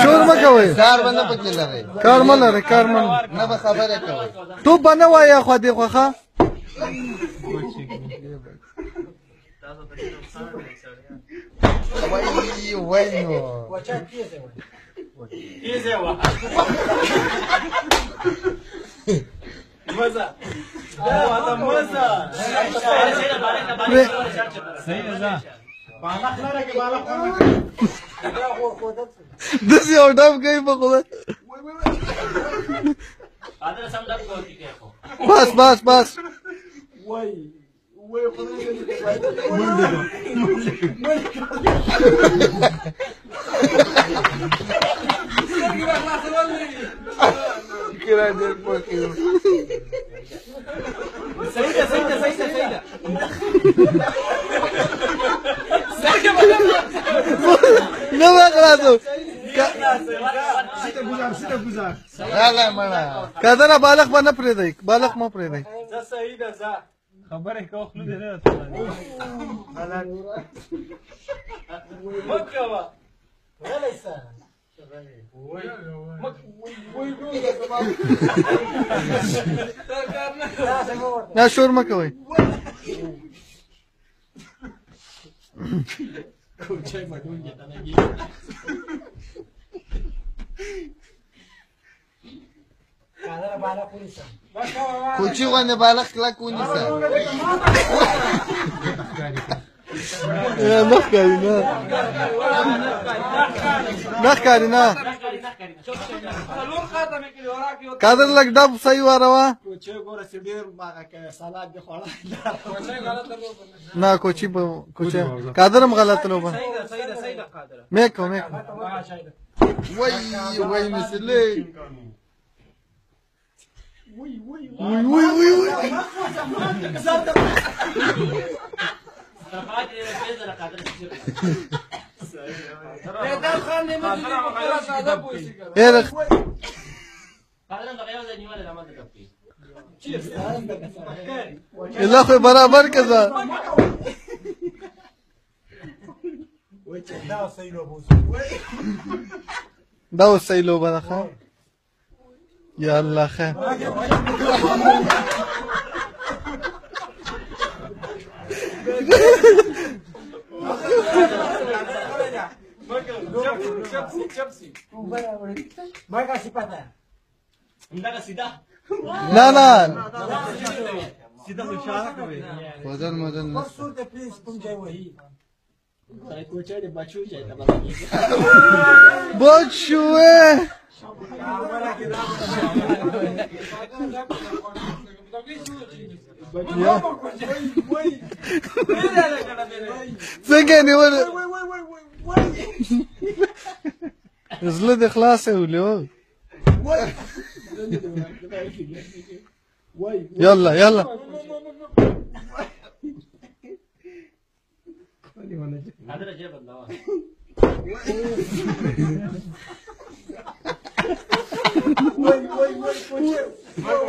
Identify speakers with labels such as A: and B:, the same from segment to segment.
A: شور مه کوئ
B: کار به نه پکې لرئ
A: کار مه لرئ کار مه
B: نه به خبرې کوئ
A: ټوپ به نه وایې خوا دې خوا ښه
B: وای نو
C: تیزه وه مزه دا مزه صحیح ده بالغ لره کې بالغ
A: داسې یو ډب کوي په خدای بس بس بس
C: وای وای خدای
B: کرا ډېر پوکې
C: صحیح ده صحیح ده صحیح ده صحیح ده
A: نه به خلاصو
B: راغلی مړه
A: قدره بالغ به نه پرېږدئ بالغ مه پرېږدئ
C: زه صحیح ده زه
D: خبرې کوه خوله دې نه
C: مه کوه
E: غلی شه
A: نه شور مه کوئ
B: کوچي غوندې بالغ کلک ونیسه
A: نه ښکاري نه نه ښکاري نه قادر لږ ډب صحیح واروه نه کوچي به کوچي قادر هم غلط لوبه میکو میکو
B: وای وای مسلې
A: وی وی وی وی الله خو برابر کزا دا صحیح لوبه ده ښه یا الله خیر نه نه وزن مزن بچوه څنګه نیول زړه دې خلاصه ولې يلا يلا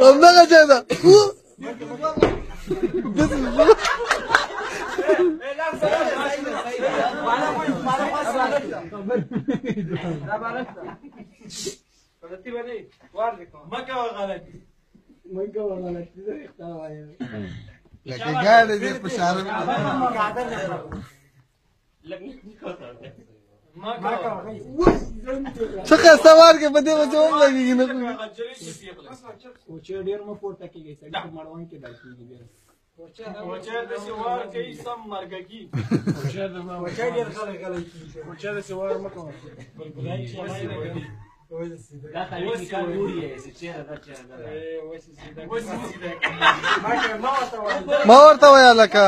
A: والله جايبه
B: لکه ګاډي دې په شاره
A: څخه سوار کې په دې وځو هم لګیږي نه
C: کوچه ډیر مو پورته کیږي سړي په مړوان کې دل کیږي کوچه د سوار کوي سم مرګي کوچه ډیر غلي کیږي کوچه د سوار مکو بلګای شي دا خلک کاروړي چې چیرې دا چیرې دا
A: ما ورته ویا لکه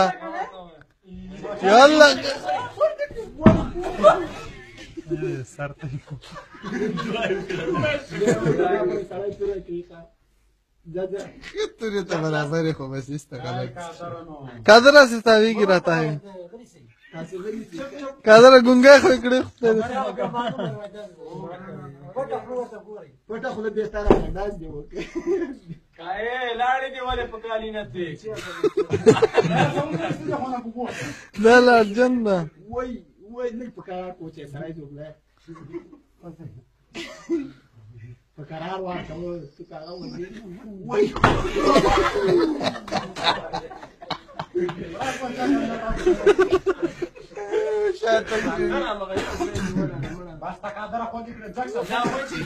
A: يلا
D: سرته
B: تورې ته برابر خو بس استغلال
A: قادر استاویږي راته ہے قادر ګونګه خو کړه
C: پټه خو دې ستاره انداز دی وکړه کای لاړې دی ولې پکالي نه دی
A: لا لا جنة
C: وای وای لږ په قرار کوچې سړی جوړه په قرار واچو چې کاغه ودی وای
B: شاته
C: بس تا قادر خو دې کړ ځکه دا وای چې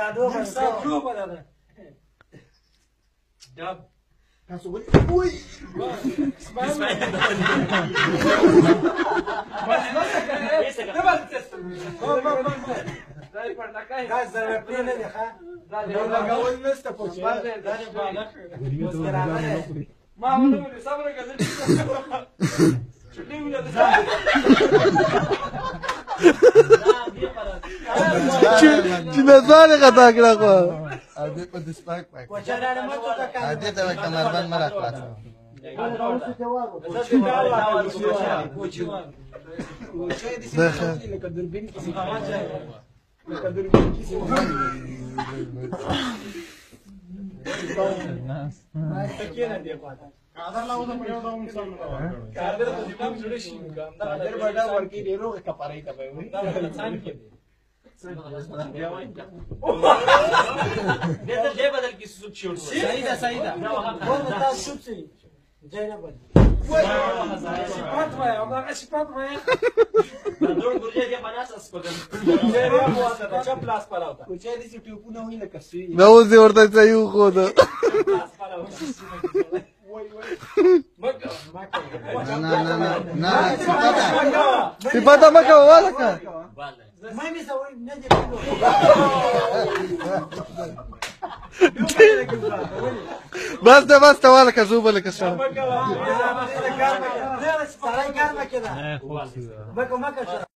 C: دا دوه څو په دا دب تاسو وای وای
A: چې نظاره خطا کړه خو
B: دې په دسپاک پاک دې ته کمربند مرا خلاص
C: قادر لا ودا په یو ډول انسان قادر ته دې کوم جوړ شي قادر بڑا ورکی ډیرو کپارای ته وي دا انسان کې دې دې بدل کې سوت شوړ صحیح ده وو تاسو سوت شي جاینه بدل صفات وای او هغه صفات وای دا ډول ګورې دې بناس اس کوګم دې راو دا چا پلاس پراوتا کوچې دې چې ټیپونه وې لکه سوی
A: نو زه ورته ځایو خو دا
B: نه
A: صفاته مکه واله کا بس واله کا زوبه لك الشهر